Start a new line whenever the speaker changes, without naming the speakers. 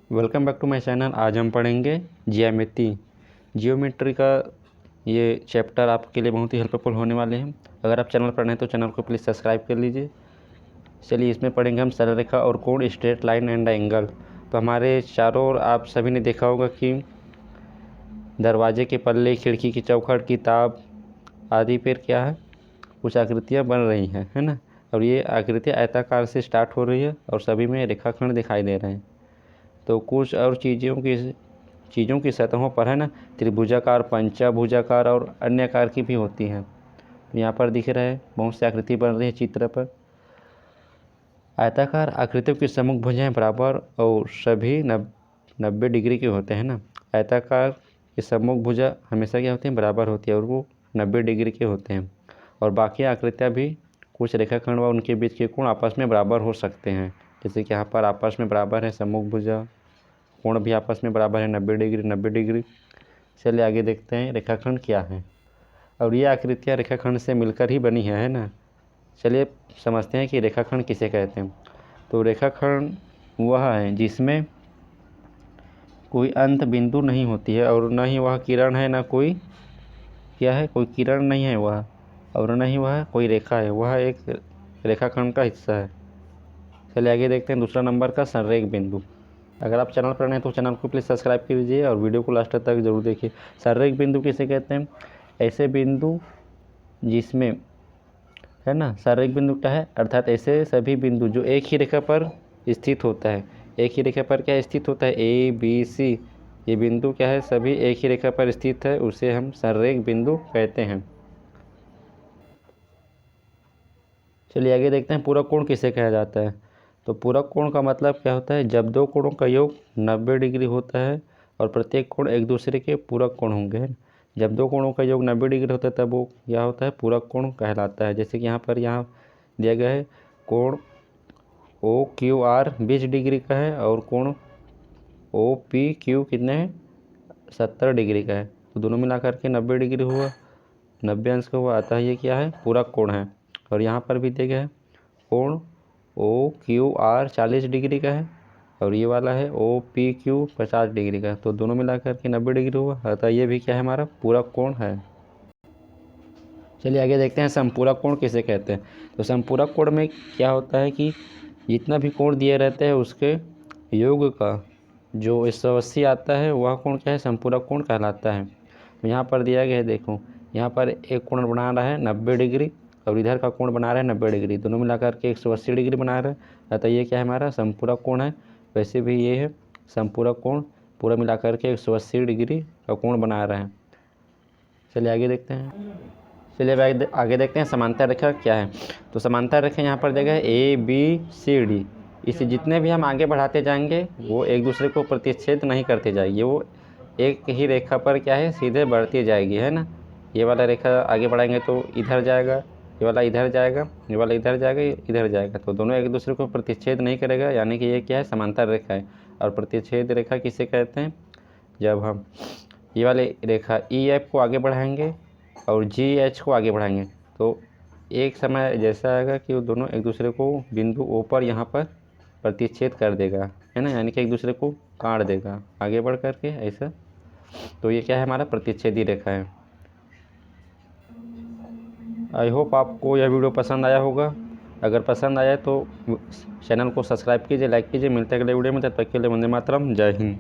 Welcome back to my channel. आज हम पढ़ेंगे जियोमेट्री का ये चैप्टर आपके लिए बहुत ही हेल्पफुल होने वाले हैं। अगर आप चैनल पर नए हैं तो चैनल को प्लीज़ सब्सक्राइब कर लीजिए। चलिए इसमें पढ़ेंगे हम सरल रेखा और कोण, स्ट्रेट लाइन एंड एंगल। तो हमारे चारों ओर आप सभी ने देखा होगा कि दरवाजे के पल्ले, खिड़की की चौखट, किताब आदि पर क्या है, कुछ आकृतियाँ बन रही हैं, है ना। और ये आकृतियाँ आयताकार से स्टार्ट हो रही है और सभी में रेखाखंड दिखाई दे रहे हैं। तो कुछ और चीज़ों की सतहों पर है ना त्रिभुजाकार, पंचभुजाकार और अन्य आकार की भी होती हैं। तो यहाँ पर दिख रहा है बहुत सी आकृति बन रही है चित्र पर। आयताकार आकृतियों की सम्मुख भुजाएं बराबर और सभी 90 डिग्री के होते हैं ना। आयताकार की सम्मुख भुजा हमेशा क्या होती है, बराबर होती है और वो 90 डिग्री के होते हैं। और बाकी आकृतियाँ भी कुछ रेखाखंड व उनके बीच के कोण आपस में बराबर हो सकते हैं। जैसे कि यहाँ पर आपस में बराबर है सम्मुख भुजा, कोण भी आपस में बराबर है 90 डिग्री 90 डिग्री। चलिए आगे देखते हैं रेखाखंड क्या है। और ये आकृतियाँ रेखाखंड से मिलकर ही बनी है ना। चलिए समझते हैं कि रेखाखंड किसे कहते हैं। तो रेखाखंड वह है जिसमें कोई अंत बिंदु नहीं होती है और न ही वह किरण है, ना कोई क्या है, कोई किरण नहीं है वह, और न ही वह कोई रेखा है। वह एक रेखाखंड का हिस्सा है। चलिए आगे देखते हैं दूसरा नंबर का संरेख बिंदु। अगर आप चैनल पर नए हैं तो चैनल को प्लीज़ सब्सक्राइब कीजिए और वीडियो को लास्ट तक जरूर देखिए। संरेख बिंदु किसे कहते हैं? ऐसे बिंदु जिसमें है ना, संरेख बिंदु क्या है, अर्थात ऐसे सभी बिंदु जो एक ही रेखा पर स्थित होता है। एक ही रेखा पर क्या स्थित होता है, ए बी सी, ये बिंदु क्या है, सभी एक ही रेखा पर स्थित है, उसे हम संरेख बिंदु कहते हैं। चलिए आगे देखते हैं पूरक कोण किसे कहा जाता है। तो पूरक कोण का मतलब क्या होता है, जब दो कोणों का योग 90 डिग्री होता है और प्रत्येक कोण एक दूसरे के पूरक कोण होंगे। जब दो कोणों का योग 90 डिग्री होता है तब वो क्या होता है, पूरक कोण कहलाता है। जैसे कि यहाँ पर दिया गया है कोण ओ क्यू आर 20 डिग्री का है और कोण ओ पी क्यू कितने हैं, 70 डिग्री का है। तो दोनों मिलाकर के 90 डिग्री हुआ, 90 अंश का हुआ, अतः ये क्या है, पूरक कोण है। और यहाँ पर भी दिया गया है कोण ओ क्यू आर 40 डिग्री का है और ये वाला है ओ पी क्यू 50 डिग्री का है। तो दोनों मिलाकर के 90 डिग्री हुआ, अतः ये भी क्या है, हमारा पूरक कोण है। चलिए आगे देखते हैं समपूरक कोण किसे कहते हैं। तो समपूरक कोण में क्या होता है कि जितना भी कोण दिए रहते हैं उसके योग का जो 180 आता है वह कोण क्या है, समपूरक कोण कहलाता है। तो यहाँ पर दिया गया है, देखो यहाँ पर एक कोण बना रहा है 90 डिग्री और इधर का कोण बना रहा है 90 डिग्री, दोनों मिलाकर के 180 डिग्री बना रहे हैं, अतः ये क्या है, हमारा समपूरक कोण है। वैसे भी ये है समपूरक कोण, पूरा मिलाकर के 180 डिग्री का कोण बना रहे हैं। चलिए आगे देखते हैं। चलिए आगे देखते हैं समांतर रेखा क्या है। तो समांतर रेखा यहाँ पर देखा है ए बी सी डी, इसे जितने भी हम आगे बढ़ाते जाएंगे वो एक दूसरे को प्रतिच्छेद नहीं करते जाएगी, वो एक ही रेखा पर क्या है, सीधे बढ़ती जाएगी, है ना। ये वाला रेखा आगे बढ़ाएंगे तो इधर जाएगा, ये वाला इधर जाएगा, ये वाला इधर जाएगा, इधर जाएगा, तो दोनों एक दूसरे को प्रतिच्छेद नहीं करेगा, यानी कि ये क्या है, समांतर रेखा है। और प्रतिच्छेद रेखा किसे कहते हैं, जब हम ये वाले रेखा ई एफ को आगे बढ़ाएंगे और जी एच को आगे बढ़ाएंगे तो एक समय जैसा आएगा कि वो दोनों एक दूसरे को बिंदु ओ पर यहाँ पर प्रतिच्छेद कर देगा, है ना, यानी कि एक दूसरे को काट देगा आगे बढ़ करके ऐसा। तो ये क्या है, हमारा प्रतिच्छेदी रेखा है। आई होप आपको यह वीडियो पसंद आया होगा। अगर पसंद आया तो चैनल को सब्सक्राइब कीजिए, लाइक कीजिए। मिलते हैं अगले वीडियो में, तब तक के लिए वंदे मातरम, जय हिंद।